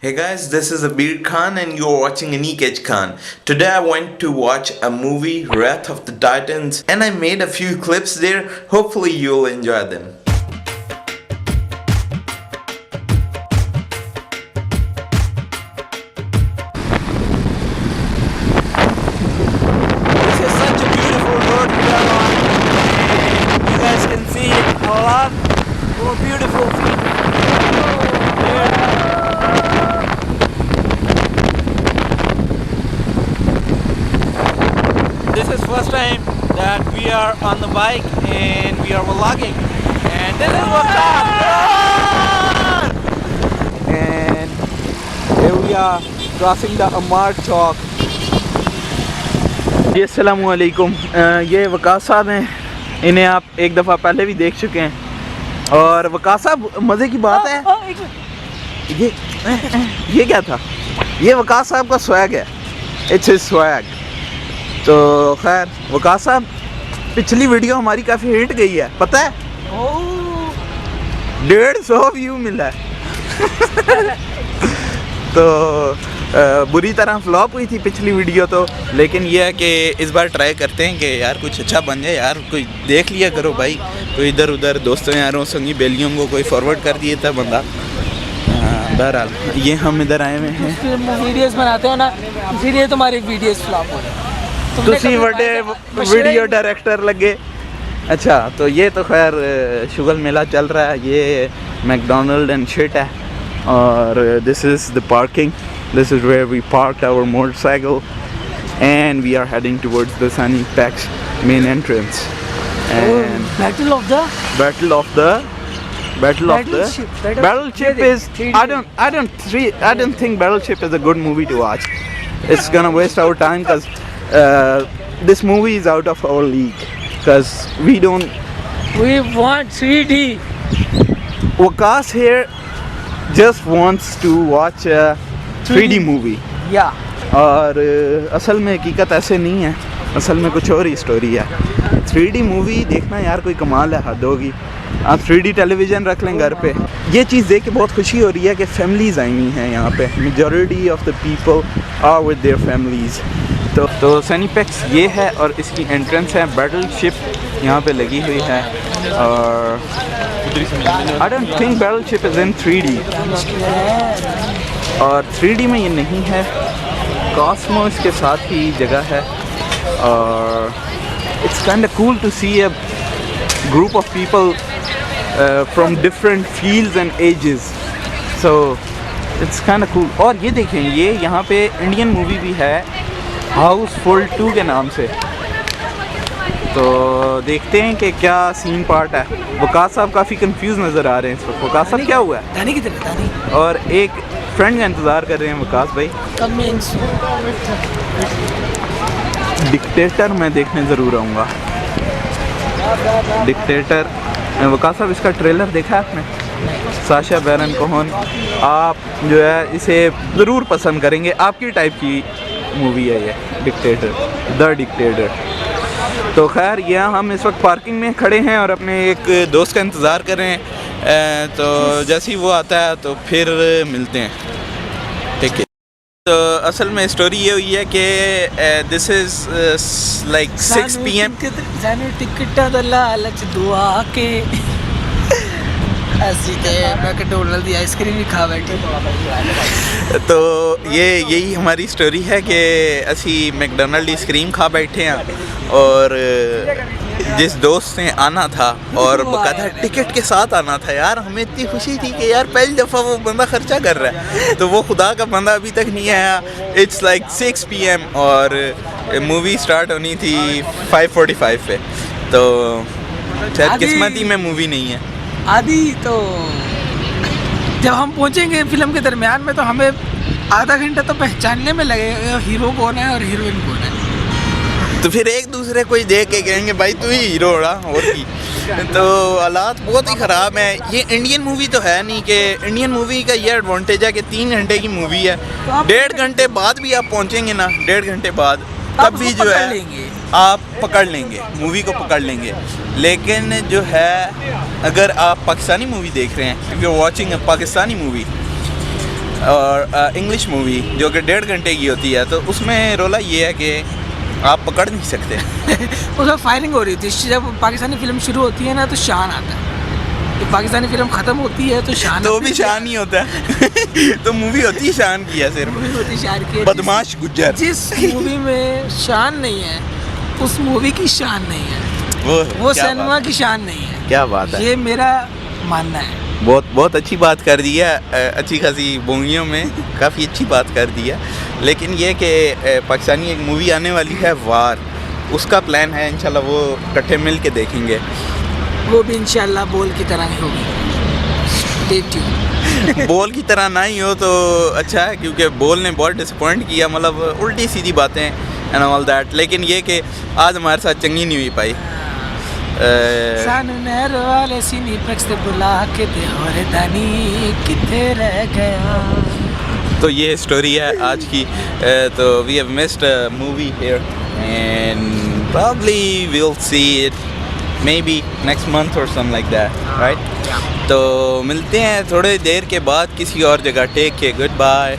Hey guys, this is Abir Khan and you're watching Anik Edge Khan. Today I went to watch a movie, Wrath of the Titans, and I made a few clips there. Hopefully you'll enjoy them. This is such a beautiful road we are on, and you guys can see a lot more beautiful people. This is first time that we are on the bike and we are vlogging, and this is what's up. And here we are crossing the Amar Chowk. जी अस्सलाम वालेकुम, ये वकास साहब हैं, इन्हें आप एक दफ़ा पहले भी देख चुके हैं। और वकास साहब, मज़े की बात है, ये क्या था? ये वकास साहब का स्वैग है, इट्स हिज स्वैग। तो खैर वकास साहब, पिछली वीडियो हमारी काफ़ी हिट गई है, पता है? 150 व्यू मिला है। तो बुरी तरह फ्लॉप हुई थी पिछली वीडियो तो, लेकिन ये है कि इस बार ट्राई करते हैं कि यार कुछ अच्छा बन जाए। यार कोई देख लिया करो भाई, कोई इधर उधर दोस्तों यारों संगी बेलियों को कोई फॉरवर्ड कर दिए था बंदा। बहरहाल ये हम इधर आए हुए हैं, वीडियोस बनाते हो ना, इसीलिए तुम्हारी वीडियोस फ्लॉप हो रही। तुसी बड़े वीडियो डायरेक्टर लगे। अच्छा, तो ये तो खैर शुगल मेला चल रहा है, ये मैकडोनल्ड एंड शिट है। और this is the parking, this is where we parked our motorcycle and we are heading towards the Sanipex main entrance. And Battleship is I don't think Battleship is a good movie to watch. It's gonna waste our time because this movie is out of our league because we want 3D. Waqas here just wants to watch a 3D movie. या और असल में हकीकत ऐसे नहीं है, असल में कुछ और ही स्टोरी है। 3D मूवी देखना यार कोई कमाल है, हद होगी। आप 3D टेलीविज़न रख लें घर पे। ये चीज़ देख के बहुत खुशी हो रही है कि फैमिलीज़ आई हुई हैं यहाँ पे। Majority of the people are with their families. तो सैनिपेक्स ये है और इसकी एंट्रेंस है, बैटलशिप यहाँ पे लगी हुई है। और I don't think battleship is in 3D, और 3D में ये नहीं है। कॉस्मोस के साथ ही जगह है और it's kind of cool to see a group of people from different fields and ages, so it's kind of cool. और ये देखें, ये यहाँ पे इंडियन मूवी भी है हाउसफुल 2 के नाम से। तो देखते हैं कि क्या सीन पार्ट है। वकास साहब काफ़ी कंफ्यूज नज़र आ रहे हैं इस वक्त। वकास साहब क्या हुआ है? दानी किधर है? दानी और एक फ्रेंड का इंतज़ार कर रहे हैं वकास भाई। डिक्टेटर मैं देखने ज़रूर आऊँगा, डिक्टेटर। वकास साहब, इसका ट्रेलर देखा है आपने? साशा बैरन कोहन, आप जो है इसे ज़रूर पसंद करेंगे, आपकी टाइप की मूवी है ये डिक्टेटर, द डिक्टेटर। तो खैर यहाँ हम इस वक्त पार्किंग में खड़े हैं और अपने एक दोस्त का इंतज़ार कर रहे हैं। तो जैसे ही वो आता है तो फिर मिलते हैं, ठीक है? तो असल में स्टोरी ये हुई है कि this is like 6 PM। Ticket लालच दुआ के ऐसी थे, मैकडोनल्ड की आइसक्रीम भी खा बैठे। तो यही हमारी स्टोरी है कि असी मैकडोनल्ड आइसक्रीम खा बैठे हैं और जिस दोस्त ने आना था और बकायदा टिकट के साथ आना था, यार हमें इतनी खुशी थी कि यार पहली दफ़ा वो बंदा खर्चा कर रहा है, तो वो खुदा का बंदा अभी तक नहीं आया। इट्स लाइक 6 PM और मूवी स्टार्ट होनी थी 5:45 पे, तो शायद किस्मत ही में मूवी नहीं है। आदि तो जब हम पहुंचेंगे फिल्म के दरमियान में तो हमें आधा घंटा तो पहचानने में लगेगा हीरो कौन है और हीरोइन कौन है। तो फिर एक दूसरे को ही देख के कहेंगे भाई तू ही हीरो हो रहा और की। तो हालात बहुत ही ख़राब हैं। ये इंडियन मूवी तो है नहीं कि इंडियन मूवी का ये एडवांटेज है कि 3 घंटे की मूवी है, 1.5 घंटे बाद भी आप पहुंचेंगे ना, 1.5 घंटे बाद तब भी जो है आप पकड़ लेंगे, मूवी को पकड़ लेंगे। लेकिन जो है अगर आप पाकिस्तानी मूवी देख रहे हैं, if you are watching a Pakistani movie, और इंग्लिश मूवी जो कि 1.5 घंटे की होती है, तो उसमें रोला ये है कि आप पकड़ नहीं सकते। उसमें फायरिंग हो रही थी। जब पाकिस्तानी फिल्म शुरू होती है ना तो शान आता है, तो पाकिस्तानी फिल्म ख़त्म होती है तो शान तो भी शान ही होता है। तो मूवी होती है शान की है सिर्फ, मूवी होती है शान की। बदमाश गुज्जर। जिस मूवी में शान नहीं है उस मूवी की शान नहीं है, वो क्या सिनेमा बात की शान नहीं है। क्या बात है। ये मेरा मानना है। बहुत अच्छी बात कर दी है, अच्छी खासी बोंगियों में काफ़ी अच्छी बात कर दी है। लेकिन ये कि पाकिस्तानी एक मूवी आने वाली है वार, उसका प्लान है इंशाल्लाह वो इकट्ठे मिल के देखेंगे। वो भी इंशाल्लाह बोल की तरह ही होगी। Stay tuned। बोल की तरह ना ही हो तो अच्छा है, क्योंकि बोल ने बहुत डिसअपॉइंट किया, मतलब उल्टी सीधी बातें एंड ऑल दैट। लेकिन ये कि आज हमारे साथ चंगी नहीं हुई पाई। सानू नहर वाले सीनी पक्ष ते बुला के ते होरे दानी किथे रह गया। तो ये स्टोरी है आज की। तो we have missed a movie here and probably we'll see it maybe next month or something like that, right? तो मिलते हैं थोड़ी देर के बाद किसी और जगह। Take care, good bye.